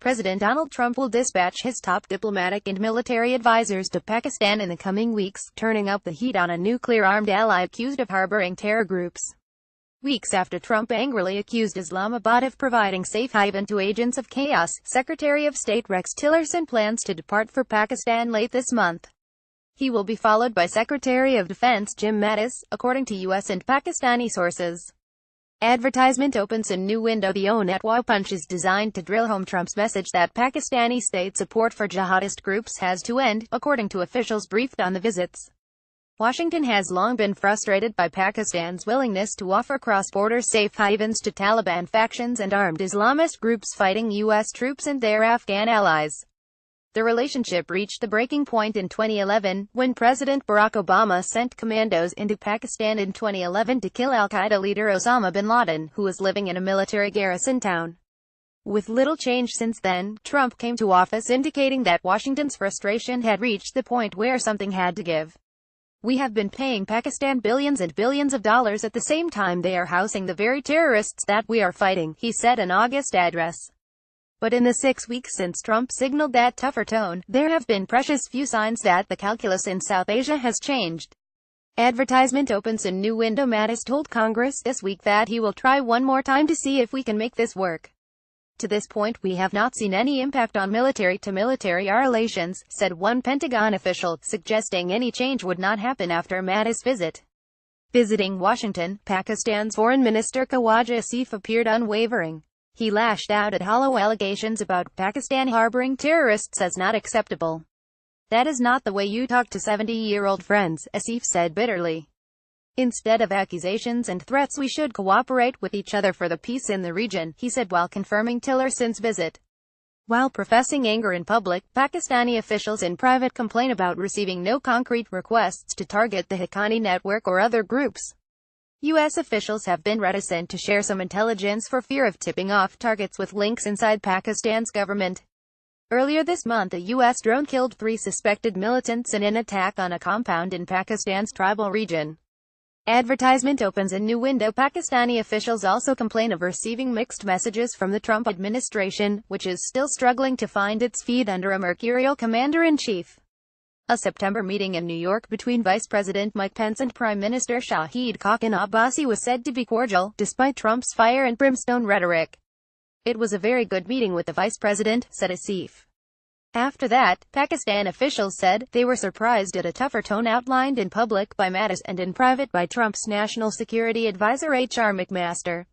President Donald Trump will dispatch his top diplomatic and military advisors to Pakistan in the coming weeks, turning up the heat on a nuclear-armed ally accused of harboring terror groups. Weeks after Trump angrily accused Islamabad of providing safe haven to agents of chaos, Secretary of State Rex Tillerson plans to depart for Pakistan late this month. He will be followed by Secretary of Defense Jim Mattis, according to U.S. and Pakistani sources. Advertisement opens a new window. The Onetwa punch is designed to drill home Trump's message that Pakistani state support for jihadist groups has to end, according to officials briefed on the visits. Washington has long been frustrated by Pakistan's willingness to offer cross-border safe havens to Taliban factions and armed Islamist groups fighting U.S. troops and their Afghan allies. The relationship reached the breaking point in 2011, when President Barack Obama sent commandos into Pakistan in 2011 to kill al-Qaeda leader Osama bin Laden, who was living in a military garrison town. With little change since then, Trump came to office indicating that Washington's frustration had reached the point where something had to give. "We have been paying Pakistan billions and billions of dollars at the same time they are housing the very terrorists that we are fighting," he said in an August address. But in the 6 weeks since Trump signaled that tougher tone, there have been precious few signs that the calculus in South Asia has changed. Advertisement opens a new window. Mattis told Congress this week that he will try one more time to see if we can make this work. "To this point we have not seen any impact on military-to-military relations," said one Pentagon official, suggesting any change would not happen after Mattis' visit. Visiting Washington, Pakistan's Foreign Minister Khawaja Asif appeared unwavering. He lashed out at hollow allegations about Pakistan harboring terrorists as not acceptable. "That is not the way you talk to 70-year-old friends," Asif said bitterly. "Instead of accusations and threats we should cooperate with each other for the peace in the region," he said while confirming Tillerson's visit. While professing anger in public, Pakistani officials in private complain about receiving no concrete requests to target the Haqqani network or other groups. U.S. officials have been reticent to share some intelligence for fear of tipping off targets with links inside Pakistan's government. Earlier this month, a U.S. drone killed 3 suspected militants in an attack on a compound in Pakistan's tribal region. Advertisement opens a new window. Pakistani officials also complain of receiving mixed messages from the Trump administration, which is still struggling to find its feet under a mercurial commander-in-chief. A September meeting in New York between Vice President Mike Pence and Prime Minister Shahid Khaqan Abbasi was said to be cordial, despite Trump's fire and brimstone rhetoric. "It was a very good meeting with the Vice President," said Asif. After that, Pakistan officials said, they were surprised at a tougher tone outlined in public by Mattis and in private by Trump's National Security Advisor H.R. McMaster.